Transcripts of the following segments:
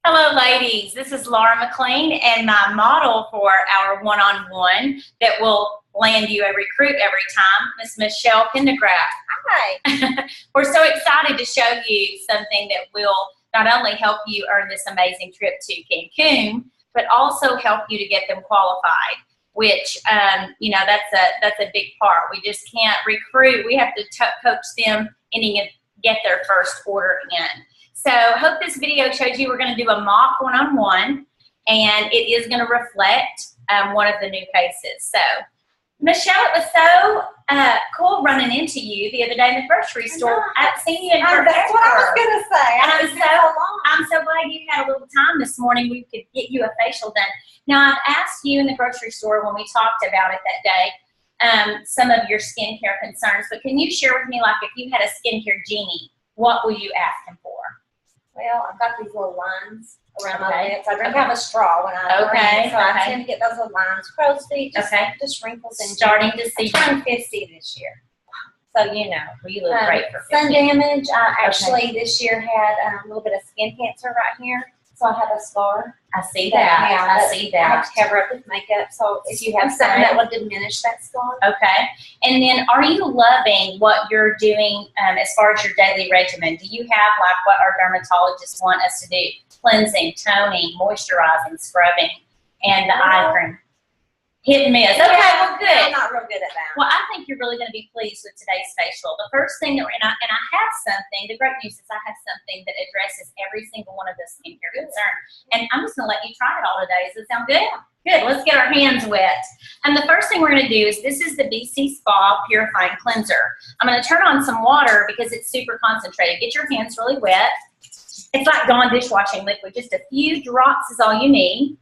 Hello, ladies. This is Laura McLean, and my model for our one-on-one that will land you a recruit every time, Miss Michelle Pendergraft. Hi. We're so excited to show you something that will not only help you earn this amazing trip to Cancun, but also help you to get them qualified. Which, that's a big part. We just can't recruit. We have to coach them and get their first order in. So I hope this video shows you we're going to do a mock one-on-one, and it is going to reflect one of the new faces. So, Michelle, it was so cool running into you the other day in the grocery store. I've seen you in forever. That's what I was going to say. I'm so glad you had a little time this morning. We could get you a facial done. Now, I've asked you in the grocery store when we talked about it that day some of your skincare concerns, but can you share with me, like, if you had a skincare genie, what will you ask him for? Well, I've got these little lines around my lips. I drink out of a straw when I drink, so I tend to get those little lines. Crow's feet, just wrinkles. And starting to see. I'm 50 this year. So, you know. Well, you look great for 50. Sun damage. I actually this year had a little bit of skin cancer right here. So I have a scar. I see that. I see that. I have to cover up with makeup. So if you have something that would diminish that scar. Okay. And then are you loving what you're doing as far as your daily regimen? Do you have like what our dermatologists want us to do? Cleansing, toning, moisturizing, scrubbing, and the eye cream. Hit and miss. Okay, well, good. I'm not real good at that. Well, I think you're really going to be pleased with today's facial. The first thing that I have something, the great news is I have something that addresses every single one of the skincare concerns. And I'm just going to let you try it all today. Does it sound good? Good. Let's get our hands wet. And the first thing we're going to do is this is the BC Spa Purifying Cleanser. I'm going to turn on some water because it's super concentrated. Get your hands really wet. It's like Dawn dishwashing liquid. Just a few drops is all you need.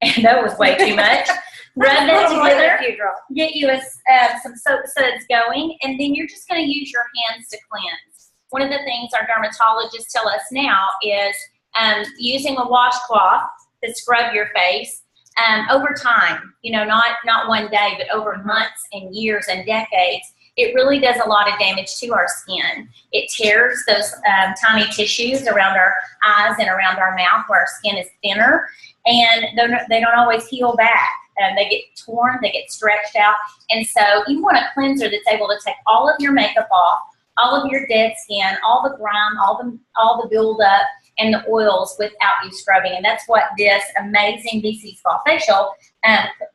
And that was way too much. Rub that together, get you some soap suds going, and then you're just going to use your hands to cleanse. One of the things our dermatologists tell us now is using a washcloth to scrub your face over time, not one day, but over months and years and decades. It really does a lot of damage to our skin. It tears those tiny tissues around our eyes and around our mouth where our skin is thinner, and they don't always heal back. They get torn, they get stretched out, and so you want a cleanser that's able to take all of your makeup off, all of your dead skin, all the grime, all the buildup, and the oils without you scrubbing. And that's what this amazing BC Spa Facial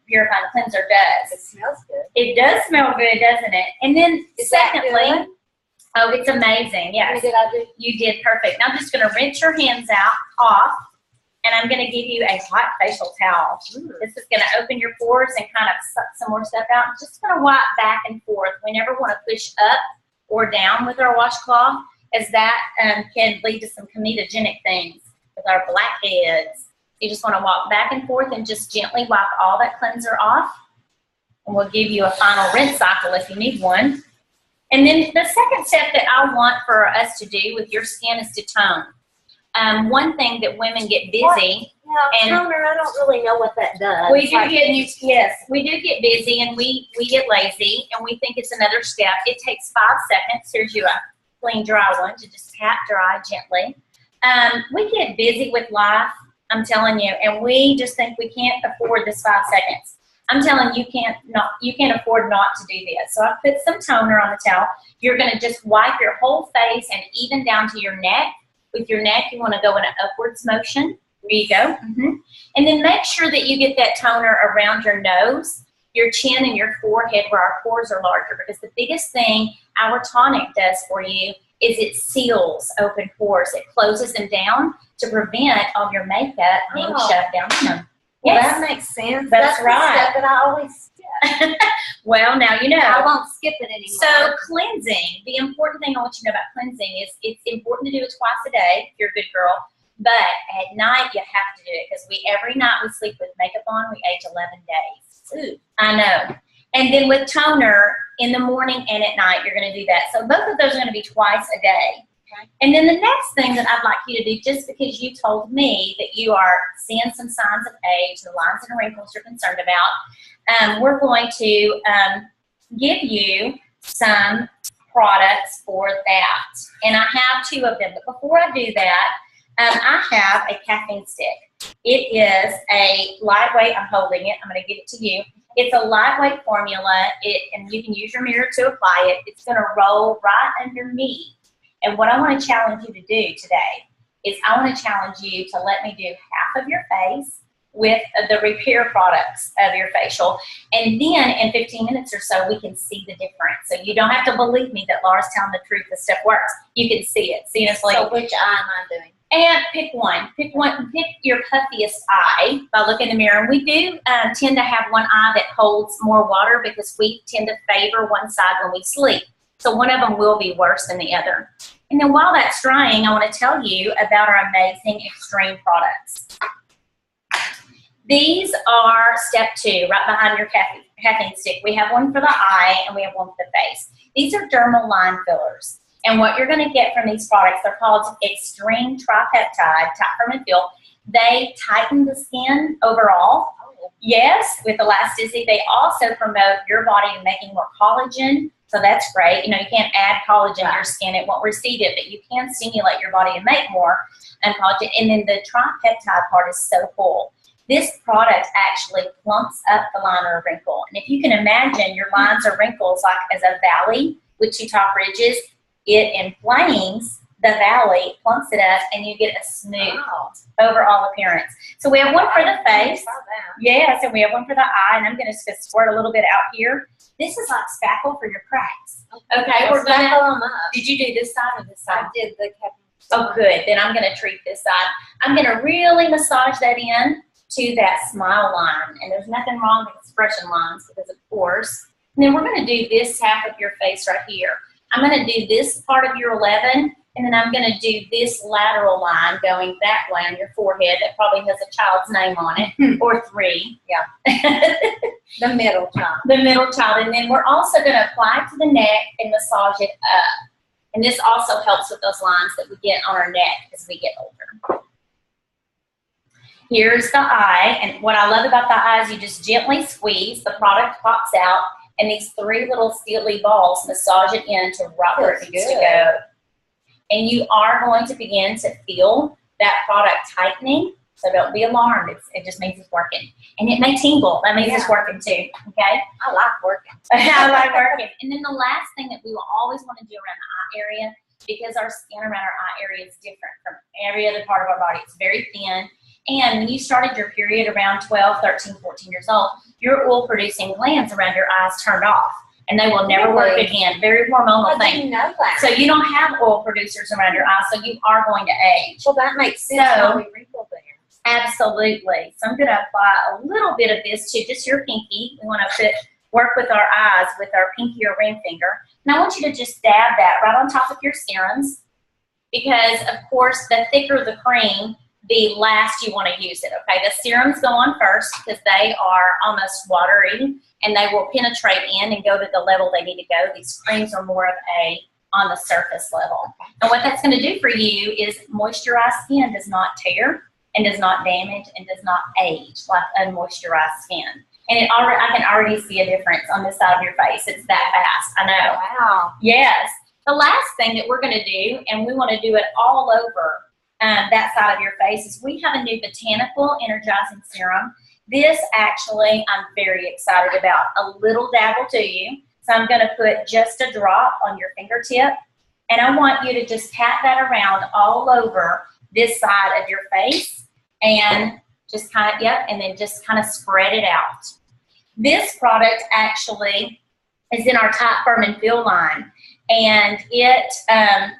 Purifying Cleanser does. It smells good. It does smell good, doesn't it? And then secondly, oh, it's amazing. Yes, you did perfect. Now I'm just going to rinse your hands off. And I'm going to give you a hot facial towel. This is going to open your pores and kind of suck some more stuff out. Just going to wipe back and forth. We never want to push up or down with our washcloth, as that can lead to some comedogenic things with our blackheads. You just want to walk back and forth and just gently wipe all that cleanser off. And we'll give you a final rinse cycle if you need one. And then the second step that I want for us to do with your skin is to tone. One thing that women get busy. Toner, I don't really know what that does. We do get busy, and we get lazy, and we think it's another step. It takes 5 seconds. Here's you a clean, dry one to just pat dry gently. We get busy with life, I'm telling you, and we just think we can't afford this 5 seconds. I'm telling you, you can't afford not to do this. So I put some toner on the towel. You're going to just wipe your whole face and even down to your neck. With your neck, you want to go in an upwards motion. There you go. And then make sure that you get that toner around your nose, your chin, and your forehead where our pores are larger, because the biggest thing our tonic does for you is it seals open pores. It closes them down to prevent all your makeup being shoved down in them. Well, that makes sense. That's right. The step that I always skip. Well, now you know. I won't skip it anymore. So cleansing, the important thing I want you to know about cleansing is it's important to do it twice a day if you're a good girl, but at night you have to do it because every night we sleep with makeup on, we age 11 days. Ooh, I know. And then with toner, in the morning and at night, you're going to do that. So both of those are going to be twice a day. Okay. And then the next thing that I'd like you to do, just because you told me that you are seeing some signs of age, the lines and wrinkles you're concerned about, we're going to give you some products for that. And I have 2 of them. But before I do that, I have a caffeine stick. It is a lightweight, I'm holding it, I'm going to give it to you. It's a lightweight formula, and you can use your mirror to apply it. It's going to roll right underneath. And what I want to challenge you to do today is I want to challenge you to let me do half of your face with the repair products of your facial. And then in 15 minutes or so, we can see the difference. So you don't have to believe me that Laura's telling the truth, this stuff works. You can see it. See, it's like, so which eye am I doing? And pick one. Pick your puffiest eye by looking in the mirror. And we do tend to have one eye that holds more water because we tend to favor one side when we sleep. So one of them will be worse than the other. And then while that's drying, I want to tell you about our amazing Extreme products. These are step 2, right behind your caffeine stick. We have one for the eye and we have one for the face. These are dermal line fillers. And what you're going to get from these products, they're called Extreme Tripeptide, Tight, Firm, and Feel. They tighten the skin overall. Yes, with elasticity. They also promote your body in making more collagen. So that's great. You know, you can't add collagen to your skin. It won't receive it, but you can stimulate your body and make more collagen. And then the tripeptide part is so cool. This product actually plumps up the line or wrinkle. And if you can imagine your lines or wrinkles like as a valley with two top ridges, it inflames the valley, plumps it up, and you get a smooth overall appearance. So we have one for the face. Yes, and we have one for the eye, and I'm going to squirt a little bit out here. This is like spackle for your cracks. Okay, we're going to, did you do this side or this side? I did the caffeine. Oh, good. Then I'm going to treat this side. I'm going to really massage that in to that smile line. And there's nothing wrong with expression lines because of course. And then we're going to do this half of your face right here. I'm going to do this part of your 11, and then I'm going to do this lateral line going that way on your forehead that probably has a child's name on it, or 3. Yeah. The middle child. The middle child. And then we're also going to apply it to the neck and massage it up. And this also helps with those lines that we get on our neck as we get older. Here's the eye, and what I love about the eye is you just gently squeeze, the product pops out, and these 3 little steely balls massage it into right where it needs to go. And you are going to begin to feel that product tightening, so don't be alarmed. It just means it's working. And it may tingle. That means it's working too, okay? I like working. I like working. And then the last thing that we will always want to do around the eye area, because our skin around our eye area is different from every other part of our body. It's very thin. And when you started your period around 12, 13, 14 years old, your oil-producing glands around your eyes turned off, and they will never work again. Very hormonal thing. I didn't know that. So you don't have oil producers around your eyes, so you are going to age. Well, that makes sense. So, we wrinkle there. Absolutely. So I'm going to apply a little bit of this to just your pinky. We want to work with our eyes with our pinky or ring finger. And I want you to just dab that right on top of your serums, because, of course, the thicker the cream, the last you want to use it, okay? The serums go on first because they are almost watery and they will penetrate in and go to the level they need to go. These creams are more of a on the surface level. And what that's going to do for you is moisturized skin does not tear and does not damage and does not age like unmoisturized skin. And I can already see a difference on this side of your face. It's that fast. I know. Wow. Yes. The last thing that we're going to do, and we want to do it all over that side of your face, is we have a new botanical energizing serum. This actually I'm very excited about. A little dabble to you. So I'm going to put just a drop on your fingertip, and I want you to just pat that around all over this side of your face and just kind of, and then just kind of spread it out. This product actually is in our Tight, Firm, and Feel line. And it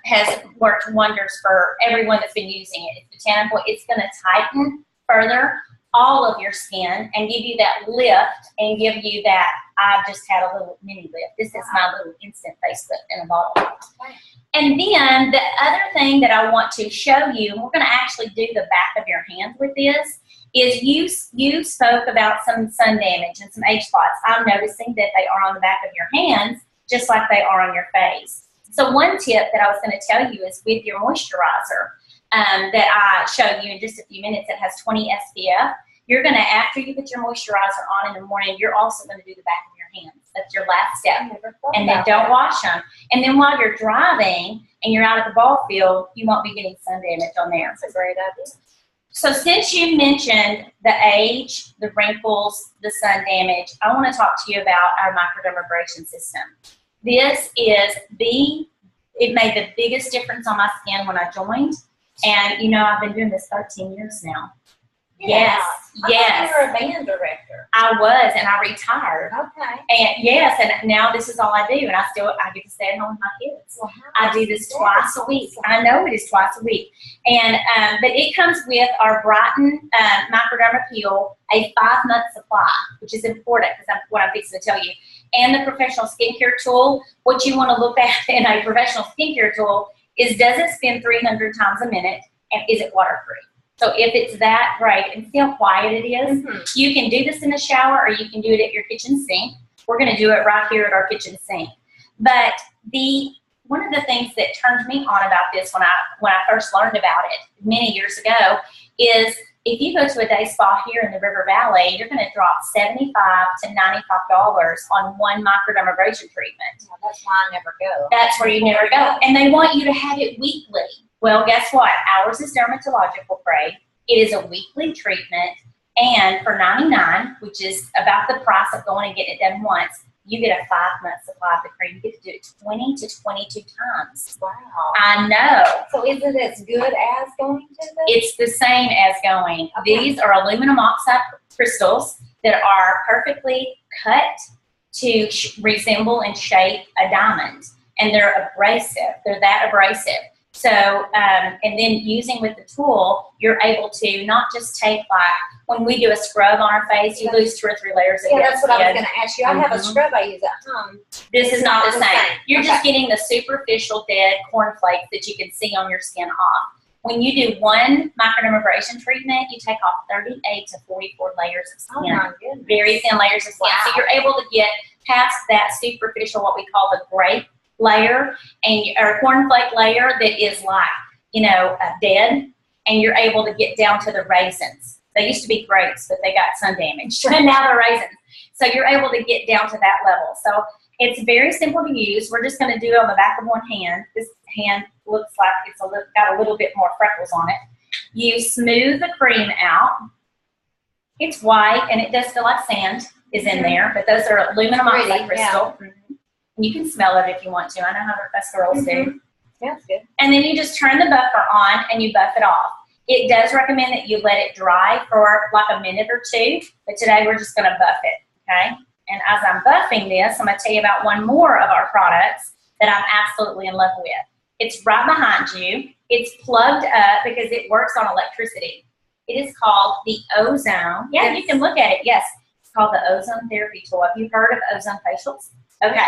has worked wonders for everyone that's been using it. It's botanical. It's going to tighten further all of your skin and give you that lift and give you that, I've just had a little mini lift. This is my little instant face lift in a bottle. And then the other thing that I want to show you, and we're going to actually do the back of your hand with this, is you spoke about some sun damage and some age spots. I'm noticing that they are on the back of your hands, just like they are on your face. So one tip that I was going to tell you is with your moisturizer that I showed you in just a few minutes, it has 20 SPF. You're going to, after you put your moisturizer on in the morning, you're also going to do the back of your hands. That's your last step. And then don't wash them. And then while you're driving and you're out at the ball field, you won't be getting sun damage on there. That's a great idea. So since you mentioned the age, the wrinkles, the sun damage, I want to talk to you about our microdermabrasion system. This is it made the biggest difference on my skin when I joined. And, you know, I've been doing this 13 years now. Yeah. Yes. You were a band director. I was, and I retired. Okay. And yes, and now this is all I do, and I get to stay at home with my kids. Well, I do this twice a week. I know it is twice a week, and but it comes with our Brighton Microderma Peel, a 5-month supply, which is important because what I'm fixing to tell you, and the professional skincare tool. What you want to look at in a professional skincare tool is, does it spin 300 times a minute, and is it water-free? So if it's that great, and see how quiet it is, you can do this in the shower or you can do it at your kitchen sink. We're going to do it right here at our kitchen sink. But one of the things that turned me on about this when I first learned about it many years ago is, if you go to a day spa here in the River Valley, you're going to drop $75 to $95 on one microdermabrasion treatment. Yeah, that's why I never go. That's where you never go. And they want you to have it weekly. Well, guess what? Ours is dermatological grade. It is a weekly treatment, and for $99, which is about the price of going and getting it done once, you get a 5-month supply of the cream. You get to do it 20 to 22 times. Wow. I know. So is it as good as going to the? It's the same as going. Okay. These are aluminum oxide crystals that are perfectly cut to resemble and shape a diamond, and they're abrasive. They're that abrasive. So, and then using with the tool, you're able to not just take, like, when we do a scrub on our face, you lose 2 or 3 layers of that's what I was skin. going to ask you. I have a scrub I use at home. This is not the same. You're Okay. just getting the superficial dead cornflakes that you can see on your skin off. When you do one microdermabrasion treatment, you take off 38 to 44 layers of skin. Oh my goodness. Very thin layers of skin. Wow. So you're able to get past that superficial, what we call the grape layer, or cornflake layer that is like, you know, dead, and you're able to get down to the raisins. They used to be grapes, but they got sun damage, and now they're raisins. So you're able to get down to that level. So it's very simple to use. We're just going to do it on the back of one hand. This hand looks like it's got a little bit more freckles on it. You smooth the cream out. It's white, and it does feel like sand is in there, but those are aluminum oxide crystal. Yeah. You can smell it if you want to. I know how us girls do. That's good. And then you just turn the buffer on and you buff it off. It does recommend that you let it dry for like a minute or 2, but today we're just going to buff it, okay? And as I'm buffing this, I'm going to tell you about one more of our products that I'm absolutely in love with. It's right behind you. It's plugged up because it works on electricity. It is called the Ozone. Yeah, you can look at it. Yes, it's called the Ozone Therapy Tool. Have you heard of ozone facials? Okay.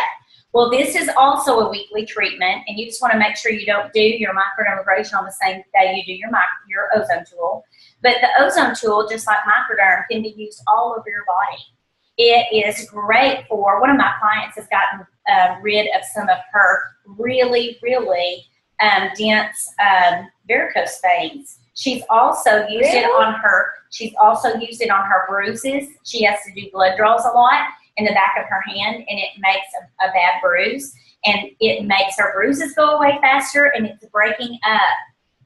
Well, this is also a weekly treatment, and you just want to make sure you don't do your microdermabrasion on the same day you do your ozone tool. But the ozone tool, just like microderm, can be used all over your body. It is great for, one of my clients has gotten rid of some of her really, really dense varicose veins. She's also used it on her. She's also used it on her bruises. She has to do blood draws a lot in the back of her hand, and it makes a bad bruise, and it makes her bruises go away faster, and it's breaking up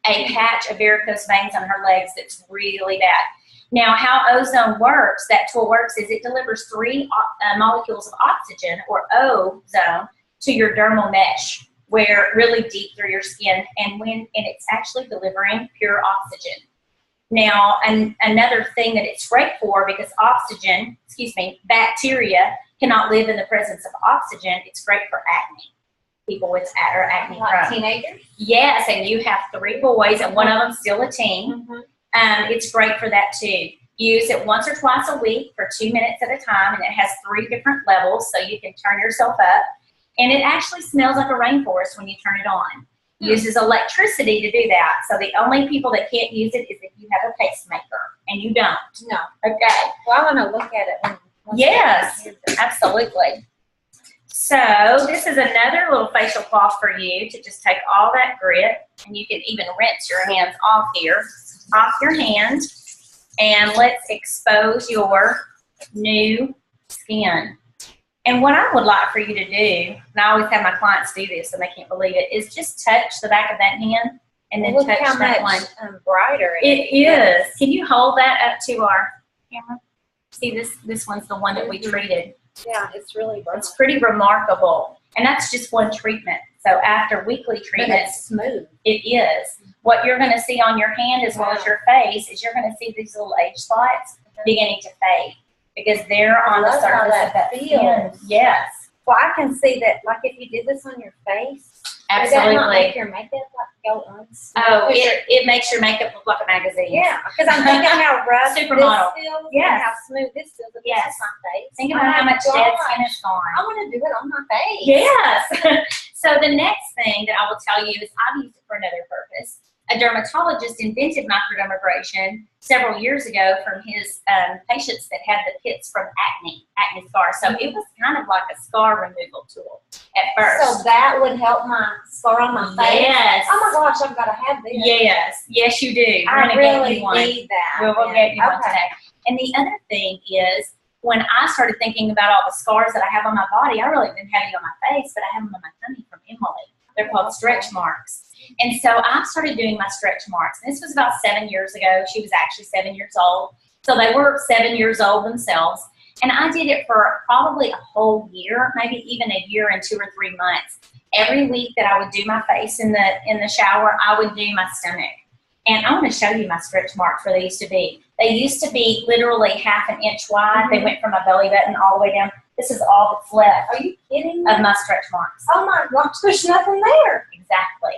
a patch of varicose veins on her legs that's really bad. Now, how ozone works, that tool works, is it delivers 3 molecules of oxygen, or ozone, to your dermal mesh, where really deep through your skin, and it's actually delivering pure oxygen. Now, another thing that it's great for, because bacteria cannot live in the presence of oxygen, it's great for acne. People with acne Like prone. teenagers? Yes, and you have 3 boys, and one of them's still a teen. It's great for that too. Use it once or twice a week for 2 minutes at a time, and it has 3 different levels, so you can turn yourself up. And it actually smells like a rainforest when you turn it on. Uses electricity to do that. So the only people that can't use it is if you have a pacemaker, and you don't. No. Okay. Well, I want to look at it. Yes, absolutely. So this is another little facial cloth for you to just take all that grit, and you can even rinse your hands off your hand, and let's expose your new skin. And what I would like for you to do, and I always have my clients do this and they can't believe it, is just touch the back of that hand and then Look touch how that much one. brighter It is. Can you hold that up to our camera? See, this one's the one that we treated. Yeah, it's really bright. It's pretty remarkable. And that's just one treatment. So after weekly But treatment, it's smooth. it is. What you're going to see on your hand as well as your face is you're going to see these little age spots beginning to fade because they're on the surface of that skin. Yes. Well, I can see that, like, if you did this on your face, Absolutely. Does that not make your makeup go unsmooth? Oh, it makes your makeup look like a magazine. Yeah, because I'm thinking how rough Supermodel. this feels Yes. and how smooth this feels. If Yes. this is my face. Think about how much dead skin is gone. I want to do it on my face. Yes. So the next thing that I will tell you is I've used it for another purpose. A dermatologist invented microdermabrasion several years ago from his patients that had the pits from acne scars. So it was kind of like a scar removal tool at first. So that would help my scar on my face? Yes. Oh my gosh, I've got to have this. Yes. Yes, you do. We're I gonna really get you one. need that. We'll get you one today. And the other thing is, when I started thinking about all the scars that I have on my body, I really didn't have any on my face, but I have them on my tummy from Emily. They're called stretch marks. And so I started doing my stretch marks. And this was about 7 years ago. She was actually 7 years old. So they were 7 years old themselves. And I did it for probably a whole year, maybe even a year and 2 or 3 months. Every week that I would do my face in the shower, I would do my stomach. And I want to show you my stretch marks where they used to be. They used to be literally ½ an inch wide. They went from my belly button all the way down. This is all that's left. Are you kidding me? Of my stretch marks. Oh my gosh, there's nothing there. Exactly.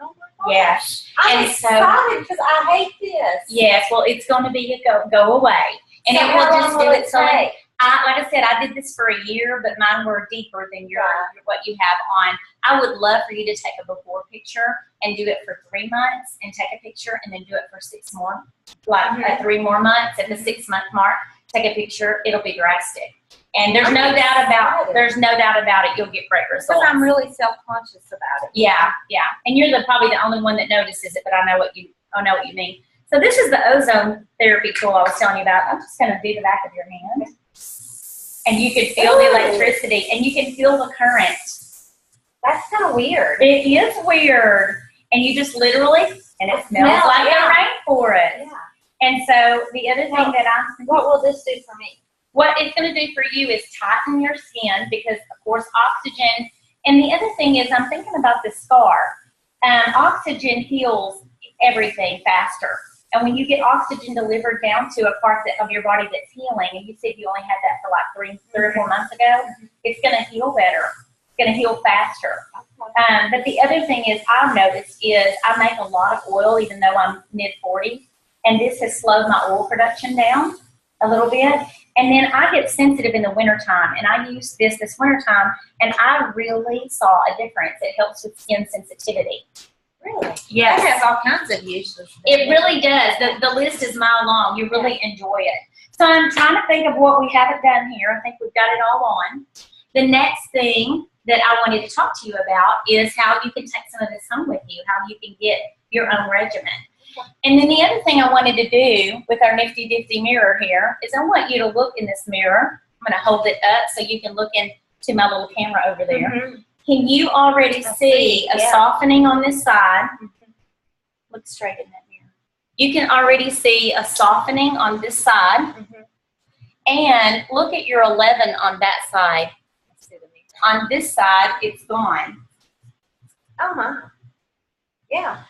Oh my gosh. Yes. I'm And so- excited because I hate this. Yes, well, it's going to be a go away. And So it will how just long do will it it so take? like I said, I did this for a year, but mine were deeper than what you have on. I would love for you to take a before picture and do it for 3 months and take a picture and then do it for 6 more, like 3 more months. At the 6 month mark, take a picture. It'll be drastic. And there's no doubt about it. You'll get great results. Because I'm really self-conscious about it. Yeah, yeah. And you're probably the only one that notices it, but I know what you mean. So this is the ozone therapy tool I was telling you about. I'm just going to do the back of your hand. And you can feel the electricity, and you can feel the current. That's kind of weird. It is weird. And you just literally, and it smells like a rainforest. Yeah. And so the other thing what will this do for me? What it's going to do for you is tighten your skin because, of course, oxygen. And the other thing is, I'm thinking about the scar. Oxygen heals everything faster. And when you get oxygen delivered down to a part of your body that's healing, and you said you only had that for like 3 or 4 months ago, it's going to heal better. It's going to heal faster. But the other thing is I've noticed is I make a lot of oil even though I'm mid-40s, and this has slowed my oil production down a little bit. And then I get sensitive in the wintertime, and I use this wintertime, and I really saw a difference. It helps with skin sensitivity. Really? Yes. It has all kinds of uses. It really does. The list is mile long. You really enjoy it. So I'm trying to think of what we haven't done here. I think we've got it all on. The next thing that I wanted to talk to you about is how you can take some of this home with you, how you can get your own regimen. And then the other thing I wanted to do with our nifty difty mirror here is I want you to look in this mirror. I'm going to hold it up so you can look into my little camera over there. Mm-hmm. Can you already see a softening on this side? Look straight in that mirror. You can already see a softening on this side. And look at your 11 on that side. On this side, it's gone. Oh my. Yeah.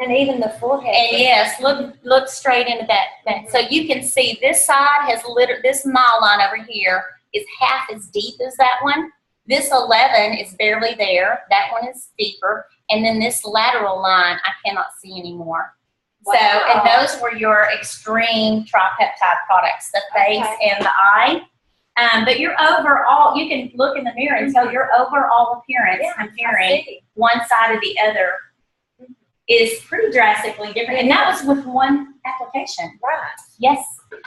And even the forehead. And yes, look straight into that. So you can see this side has this mile line over here is half as deep as that one. This 11 is barely there. That one is deeper. And then this lateral line, I cannot see anymore. Wow. So, and those were your extreme tripeptide products, the face and the eye. But your overall, you can look in the mirror and tell your overall appearance comparing one side or the other is pretty drastically different. And that was with one application. Right. Yes.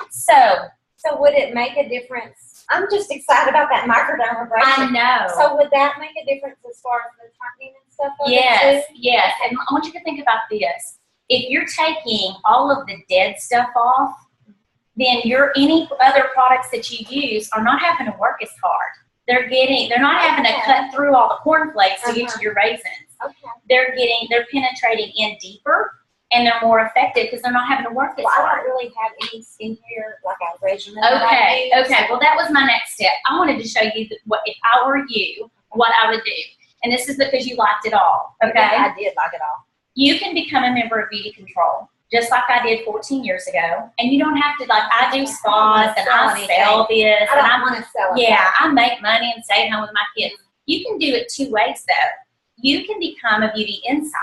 So would it make a difference? I'm just excited about that microdermabrasion. I know. So would that make a difference as far as the tightening and stuff? Yes, yes. And I want you to think about this. If you're taking all of the dead stuff off, then any other products that you use are not having to work as hard. They're not having to cut through all the cornflakes to get to your raisins. Okay. They're penetrating in deeper, and they're more effective because they're not having to work as hard. I don't really have any skincare, like a regimen. Okay. Well, that was my next step. I wanted to show you if I were you, what I would do. And this is because you liked it all, okay? I did like it all. You can become a member of Beauty Control, just like I did 14 years ago. And you don't have to, I do spas and I sell this. I don't want to sell it. Yeah, I make money and stay home with my kids. You can do it two ways, though. You can become a beauty insider.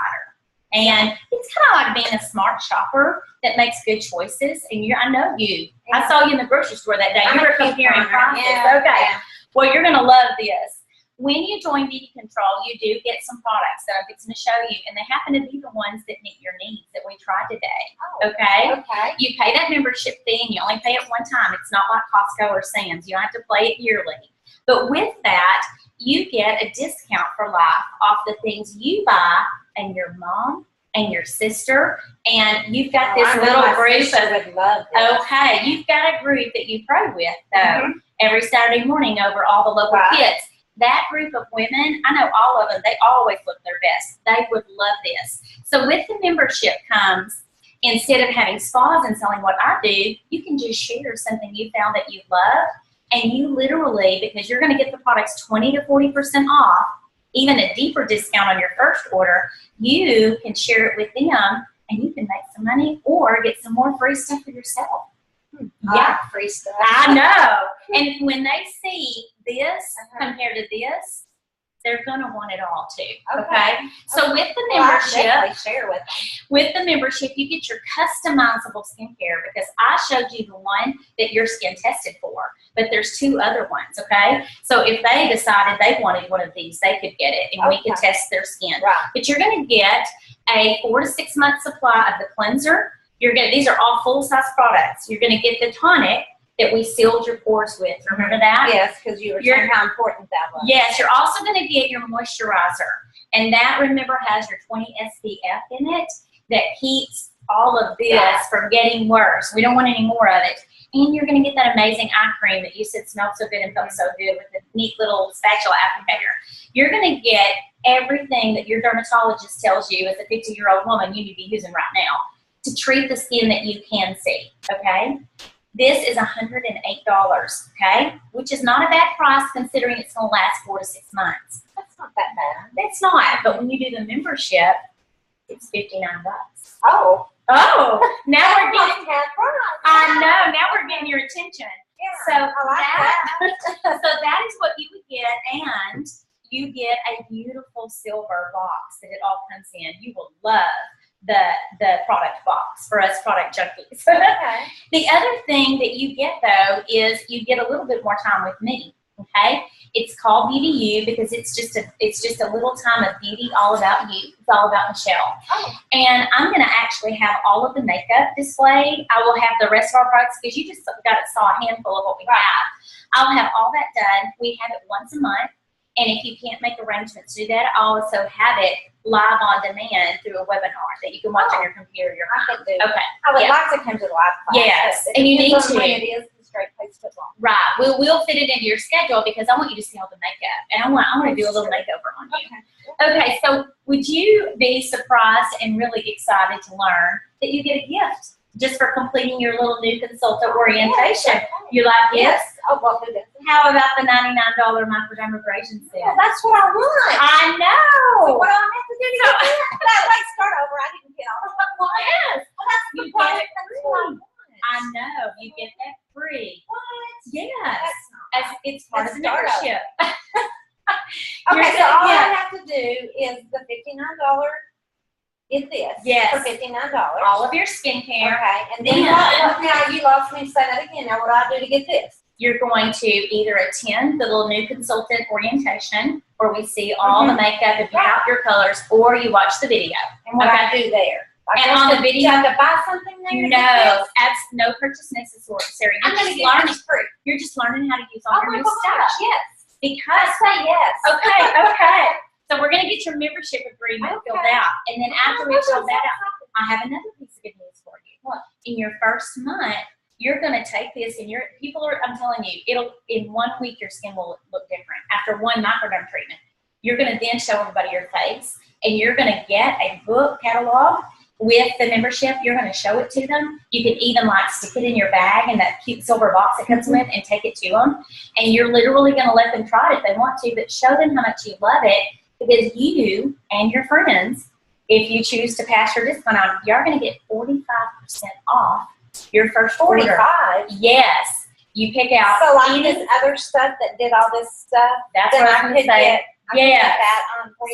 And it's kind of like being a smart shopper that makes good choices. And I know you. Yeah. I saw you in the grocery store that day. You were comparing prices. Yeah. Okay. Yeah. Well, you're going to love this. When you join Beauty Control, you do get some products that I'm fixing to show you, and they happen to be the ones that meet your needs that we tried today. Oh, okay? Okay. You pay that membership fee, and you only pay it one time. It's not like Costco or Sam's. You don't have to pay it yearly. But with that, you get a discount for life off the things you buy and your mom and your sister, and you've got this little group would love this. Okay, you've got a group that you pray with, though, every Saturday morning over all the local kids. That group of women, I know all of them, they always look their best. They would love this. So with the membership comes, instead of having spas and selling what I do, you can just share something you found that you love, and you literally, because you're going to get the products 20 to 40% off, even a deeper discount on your first order, you can share it with them, and you can make some money or get some more free stuff for yourself. Yeah, free stuff. I know. And when they see this compared to this, they're going to want it all too. Okay? So with the membership, share with them. With the membership, you get your customizable skincare, because I showed you the one that your skin tested for, but there's two other ones, okay? So if they decided they wanted one of these, they could get it, and we could test their skin. Right. But you're going to get a 4 to 6 month supply of the cleanser. These are all full-size products. You're going to get the tonic that we sealed your pores with. Remember that? Yes, because you were saying how important that was. Yes, you're also going to get your moisturizer. And that, remember, has your 20 SPF in it that keeps all of this from getting worse. We don't want any more of it. And you're going to get that amazing eye cream that you said smelled so good and felt so good with the neat little spatula applicator. You're going to get everything that your dermatologist tells you as a 50-year-old woman you need to be using right now to treat the skin that you can see, okay? This is $108, okay? Which is not a bad price considering it's going to last 4 to 6 months. That's not that bad. That's not, but when you do the membership, it's $59. Oh, now we're getting, I know, now we're getting your attention. Yeah, So I like that. So that is what you would get, and you get a beautiful silver box that it all comes in. You will love the product box for us product junkies. Okay. The other thing that you get, though, is you get a little bit more time with me. Okay, it's called Beauty You because it's just a little time of beauty all about you. It's all about Michelle. Oh. And I'm going to actually have all of the makeup displayed. I will have the rest of our products because you just saw a handful of what we have. I'll have all that done. We have it once a month. And if you can't make arrangements to do that, I also have it live on demand through a webinar that you can watch on your computer. I can do. Okay. I would like to come to the live class. Yes, and you need to. It is the straight place to belong. Right. We'll fit it into your schedule because I want you to see all the makeup, and I want to do a little makeover on you. Okay. So would you be surprised and really excited to learn that you get a gift just for completing your little new consultant orientation? Okay. You like gifts? Yes. Oh, well, who doesn't? How about the $99 microdermabrasion set? Well, that's what I want. I know. So what do I have to do to get that? Wait, start over. I didn't get all of that. Yes. Well, that's the You product. get it That's what I free. want. I know. You get that free. What? Yes. That's As it's part of the Let's start membership. Okay, so all yeah. I have to do is the $59. Get this. Yes. For $59. All of your skincare. Okay, and then what? Now you lost me to say that again. Now what do I do to get this? You're going to either attend the little new consultant orientation where we see all the makeup and pick out your colors, or you watch the video. And what I do there? And on the video, do I have to buy something there? No, no purchase necessary. I'm going to get this free. You're just learning how to use all your new gosh, stuff. yes. Because Say yes. okay. So we're going to get your membership agreement filled out, and then after we fill that out, I have another piece of good news for you. What? In your first month, you're going to take this, and I'm telling you, in 1 week your skin will look different. after one microderm treatment. You're going to then show everybody your face, and you're going to get a book catalog with the membership. You're going to show it to them. You can even like stick it in your bag in that cute silver box it comes with and take it to them. And you're literally going to let them try it if they want to, but show them how much you love it, because you and your friends, if you choose to pass your discount on, you're going to get 45% off your first 45. order. Yes. You pick out. So like this other stuff that did all this stuff. That's what I was going to say. Yes.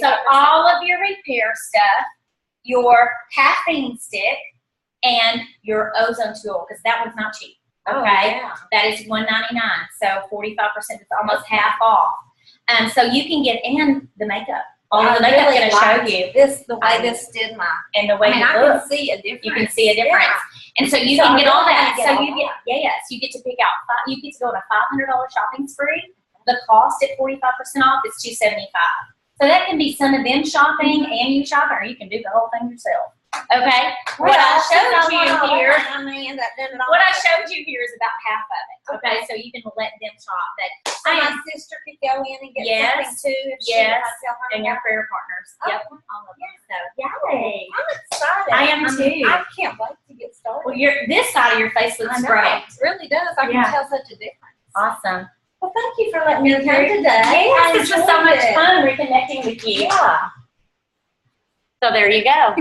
So 45%. all of your repair stuff, your caffeine stick, and your ozone tool, because that one's not cheap. Okay, oh, yeah. That is $199. So 45% is almost half off. So you can get in the makeup. All of the makeup really going to show you this the way this did my and the way you I look. can see a difference. You can see a difference. Yeah. And so you can get all that. So you get you get to pick out you get to go on a $500 shopping spree. The cost at 45% off is $275. So that can be some of them shopping and you shopping, or you can do the whole thing yourself. Okay. What I showed you here. What I showed you here is about half of it. Okay. So you can let them shop. That so my sister could go in and get something too. If and your prayer partners. Yep. All of them. So yay. I'm excited. I am too. I can't wait to get started. Well, this side of your face looks great. It really does. I can tell such a difference. Awesome. Well, thank you for letting me come today. Yes, this was so much fun reconnecting with you. Yeah. So there you go.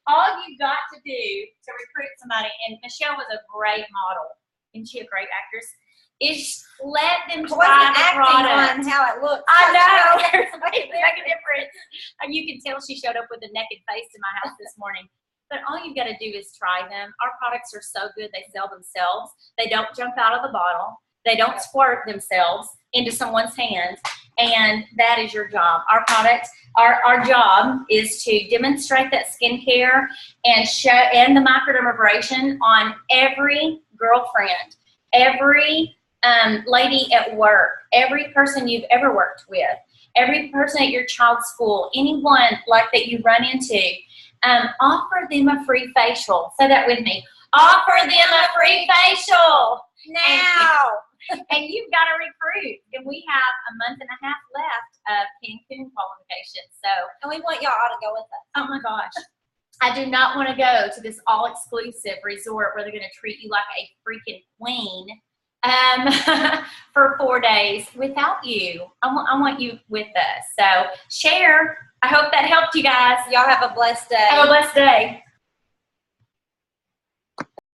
All you've got to do to recruit somebody, and Michelle was a great model, isn't she a great actress, is let them try the product. On how it looks. I know. It make a difference. And you can tell she showed up with a naked face in my house this morning. But all you've got to do is try them. Our products are so good, they sell themselves. They don't jump out of the bottle. They don't squirt themselves into someone's hand, and that is your job. Our product, our job is to demonstrate that skincare and the microdermabrasion on every girlfriend, every lady at work, every person you've ever worked with, every person at your child's school, anyone like that you run into. Offer them a free facial. Say that with me. Offer them a free facial now. And you've got to recruit. And we have a month and a half left of Cancun qualifications. And we want y'all to go with us. Oh my gosh. I do not want to go to this all-exclusive resort where they're going to treat you like a freaking queen for 4 days without you. I want you with us. So share. I hope that helped you guys. Y'all have a blessed day. Have a blessed day.